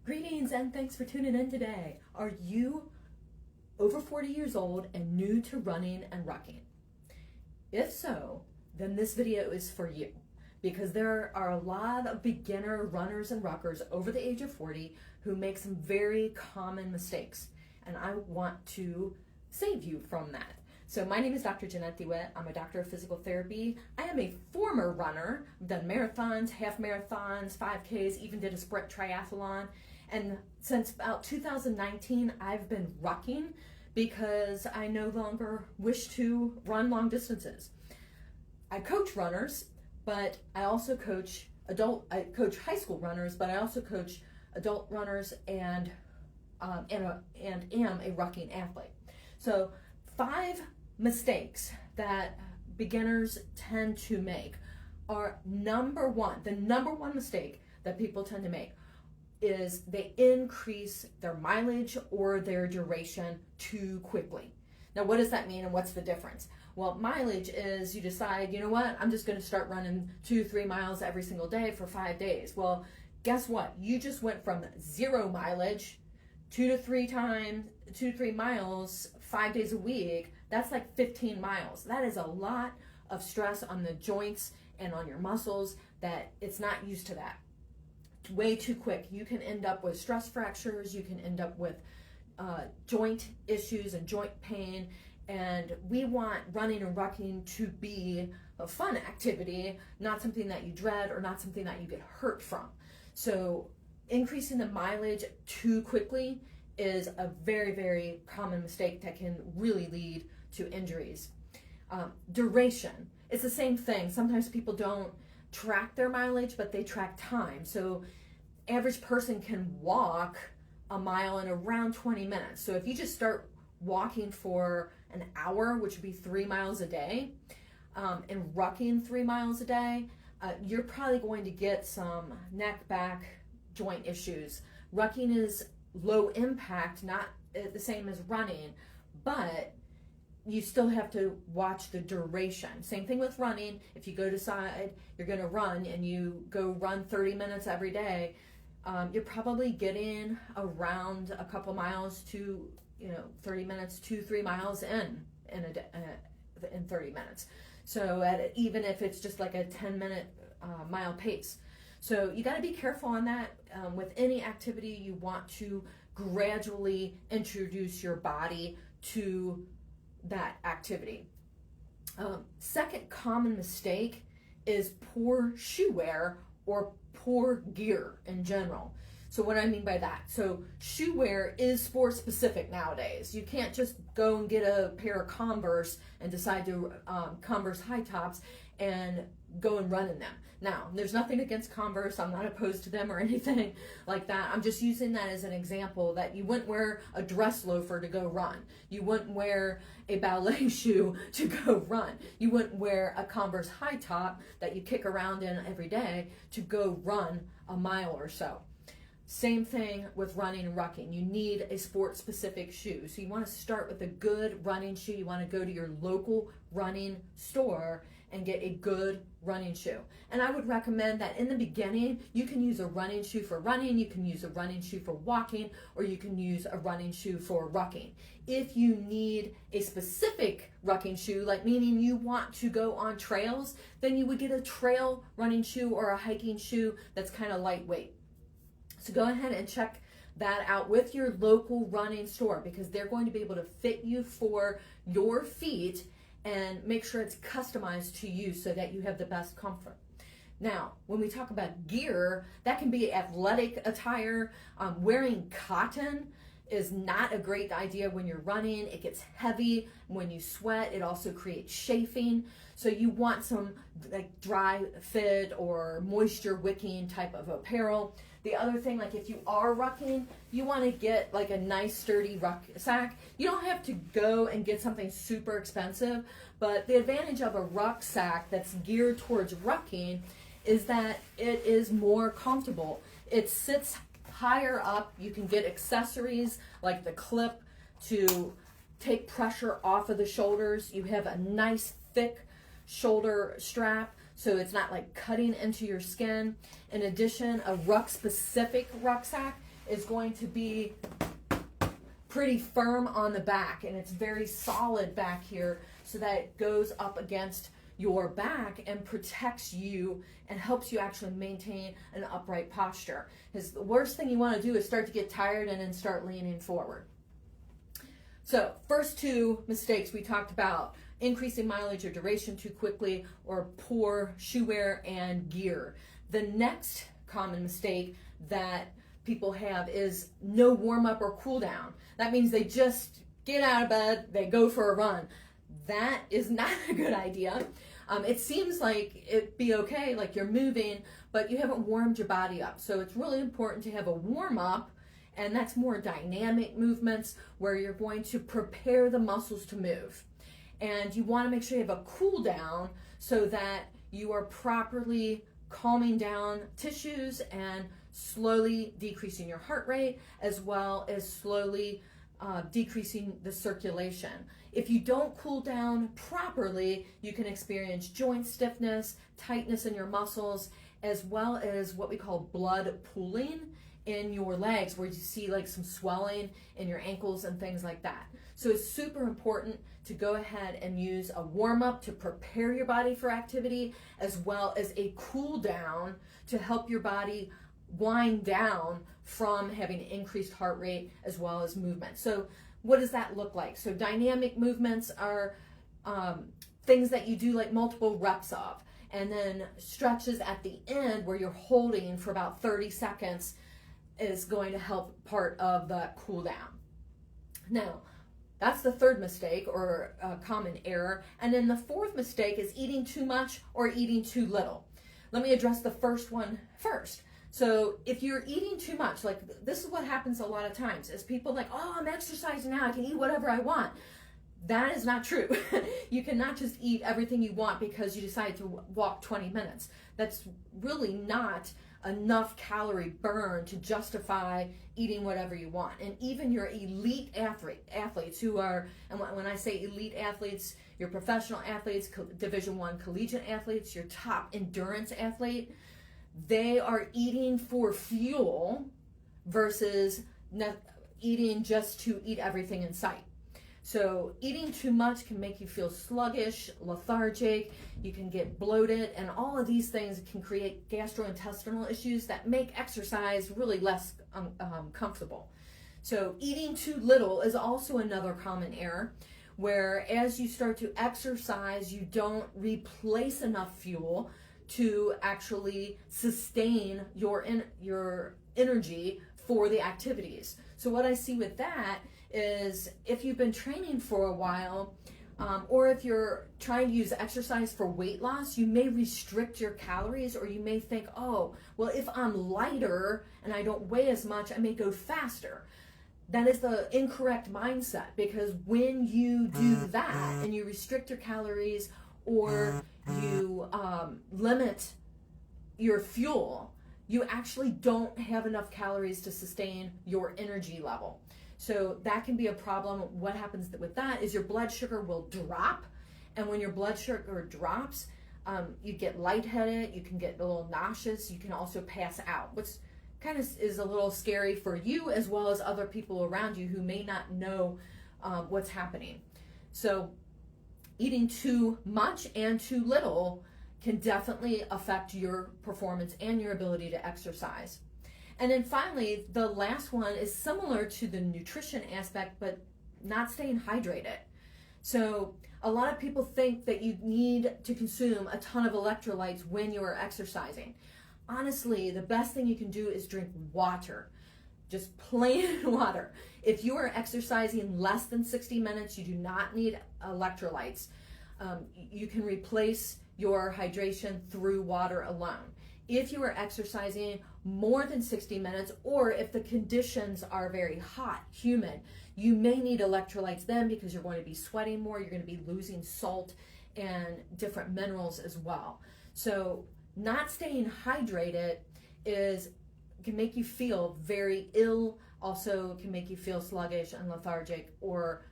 Greetings and thanks for tuning in today. Are you over 40 years old and new to running and rucking? If so, then this video is for you because there are a lot of beginner runners and ruckers over the age of 40 who make some very common mistakes, and I want to save you from that. So my name is Dr. Jeanette De Witt. I'm a doctor of physical therapy. I am a former runner. I've done marathons, half marathons, 5Ks, even did a sprint triathlon. And since about 2019, I've been rucking because I no longer wish to run long distances. I coach runners, but I also coach I coach high school runners, but I also coach adult runners and am a rucking athlete. So 5 mistakes that beginners tend to make are the number one mistake that people tend to make is they increase their mileage or their duration too quickly. Now, what does that mean and what's the difference? Well, mileage is you decide, you know what, I'm just going to start running 2-3 miles every single day for 5 days. Well, guess what? You just went from 0 mileage, 2 to 3 miles, 5 days a week. That's like 15 miles. That is a lot of stress on the joints and on your muscles that it's not used to that. Way too quick. You can end up with stress fractures. You can end up with joint issues and joint pain. And we want running and rucking to be a fun activity, not something that you dread or not something that you get hurt from. So increasing the mileage too quickly is a very, very common mistake that can really lead to injuries. Duration. It's the same thing. Sometimes people don't track their mileage, but they track time. So average person can walk a mile in around 20 minutes. So if you just start walking for an hour, which would be 3 miles a day, and rucking 3 miles a day, you're probably going to get some neck, back, joint issues. Rucking is low impact, not the same as running, but you still have to watch the duration. Same thing with running. If you go decide you're going to run and you go run 30 minutes every day, you're probably getting around a couple miles to 30 minutes, 2-3 miles in 30 minutes. So even if it's just like a 10-minute mile pace. So you got to be careful on that. With any activity, you want to gradually introduce your body to that activity. Second common mistake is poor shoe wear or poor gear in general. So what I mean by that, so shoe wear is sport specific nowadays. You can't just go and get a pair of Converse and decide to Converse high tops and go and run in them. Now, there's nothing against Converse. I'm not opposed to them or anything like that. I'm just using that as an example that you wouldn't wear a dress loafer to go run. You wouldn't wear a ballet shoe to go run. You wouldn't wear a Converse high top that you kick around in every day to go run a mile or so. Same thing with running and rucking. You need a sport-specific shoe. So you want to start with a good running shoe. You want to go to your local running store and get a good running shoe. And I would recommend that in the beginning, you can use a running shoe for running, you can use a running shoe for walking, or you can use a running shoe for rucking. If you need a specific rucking shoe, like meaning you want to go on trails, then you would get a trail running shoe or a hiking shoe that's kind of lightweight. So go ahead and check that out with your local running store because they're going to be able to fit you for your feet and make sure it's customized to you so that you have the best comfort. Now, when we talk about gear, that can be athletic attire. Wearing cotton is not a great idea when you're running. It gets heavy when you sweat. It also creates chafing. So you want some like dry fit or moisture wicking type of apparel. The other thing, like if you are rucking, you want to get like a nice sturdy rucksack. You don't have to go and get something super expensive, but the advantage of a rucksack that's geared towards rucking is that it is more comfortable. It sits higher up. You can get accessories like the clip to take pressure off of the shoulders. You have a nice thick shoulder strap so it's not like cutting into your skin. In addition, a ruck specific rucksack is going to be pretty firm on the back, and it's very solid back here, so that it goes up against your back and protects you and helps you actually maintain an upright posture. Because the worst thing you want to do is start to get tired and then start leaning forward. So first two mistakes we talked about: increasing mileage or duration too quickly, or poor shoe wear and gear. The next common mistake that people have is no warm-up or cool down. That means they just get out of bed, they go for a run. That is not a good idea. It seems like it'd be okay, like you're moving, but you haven't warmed your body up. So it's really important to have a warm-up, and that's more dynamic movements where you're going to prepare the muscles to move. And you want to make sure you have a cool down so that you are properly calming down tissues and slowly decreasing your heart rate, as well as slowly decreasing the circulation. If you don't cool down properly, you can experience joint stiffness, tightness in your muscles, as well as what we call blood pooling in your legs, where you see like some swelling in your ankles and things like that. So it's super important to go ahead and use a warm-up to prepare your body for activity, as well as a cool down to help your body wind down from having increased heart rate as well as movement. So what does that look like? So dynamic movements are things that you do like multiple reps of, and then stretches at the end where you're holding for about 30 seconds is going to help part of the cool down. Now, that's the third mistake, or a common error. And then the fourth mistake is eating too much or eating too little. Let me address the first one first. So if you're eating too much, like this is what happens a lot of times, is people like, oh, I'm exercising now, I can eat whatever I want. That is not true. You cannot just eat everything you want because you decide to walk 20 minutes. That's really not enough calorie burn to justify eating whatever you want. And even your elite athletes who are, and when I say elite athletes, your professional athletes, Division I collegiate athletes, your top endurance athlete, they are eating for fuel versus eating just to eat everything in sight. So eating too much can make you feel sluggish, lethargic, you can get bloated, and all of these things can create gastrointestinal issues that make exercise really less comfortable. So eating too little is also another common error, where as you start to exercise, you don't replace enough fuel to actually sustain your energy for the activities. So what I see with that is, if you've been training for a while, or if you're trying to use exercise for weight loss, you may restrict your calories, or you may think, oh, well, if I'm lighter and I don't weigh as much, I may go faster. That is the incorrect mindset, because when you do that and you restrict your calories, or you limit your fuel, you actually don't have enough calories to sustain your energy level. So that can be a problem. What happens with that is your blood sugar will drop, and when your blood sugar drops, you get lightheaded, you can get a little nauseous, you can also pass out, which kind of is a little scary for you as well as other people around you who may not know what's happening. So eating too much and too little can definitely affect your performance and your ability to exercise. And then finally, the last one is similar to the nutrition aspect, but not staying hydrated. So a lot of people think that you need to consume a ton of electrolytes when you are exercising. Honestly, the best thing you can do is drink water, just plain water. If you are exercising less than 60 minutes, you do not need electrolytes. You can replace your hydration through water alone. If you are exercising more than 60 minutes, or if the conditions are very hot, humid, you may need electrolytes then, because you're going to be sweating more, you're going to be losing salt and different minerals as well. So not staying hydrated can make you feel very ill, also can make you feel sluggish and lethargic, or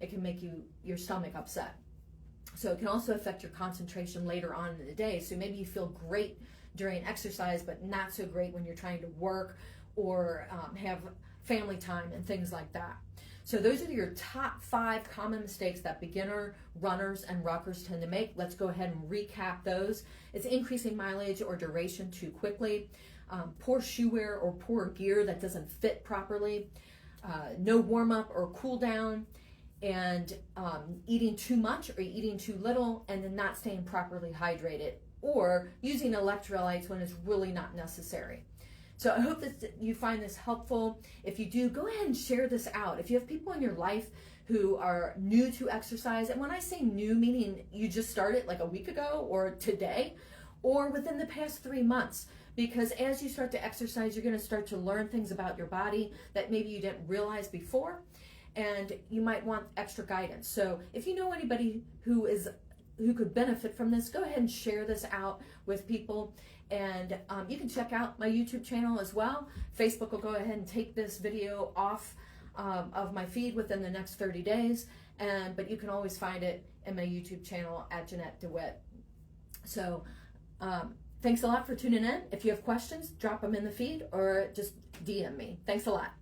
it can make your stomach upset. So it can also affect your concentration later on in the day. So maybe you feel great during exercise, but not so great when you're trying to work or have family time and things like that. So those are your top 5 common mistakes that beginner runners and ruckers tend to make. Let's go ahead and recap those. It's increasing mileage or duration too quickly, poor shoe wear or poor gear that doesn't fit properly, no warm up or cool down, and eating too much or eating too little, and then not staying properly hydrated, or using electrolytes when it's really not necessary. So I hope that you find this helpful. If you do, go ahead and share this out. If you have people in your life who are new to exercise, and when I say new, meaning you just started like a week ago or today, or within the past 3 months, because as you start to exercise, you're going to start to learn things about your body that maybe you didn't realize before, and you might want extra guidance. So if you know anybody who could benefit from this, go ahead and share this out with people. And you can check out my YouTube channel as well. Facebook will go ahead and take this video off of my feed within the next 30 days. But you can always find it in my YouTube channel at Jeanette De Witt. So thanks a lot for tuning in. If you have questions, drop them in the feed or just DM me. Thanks a lot.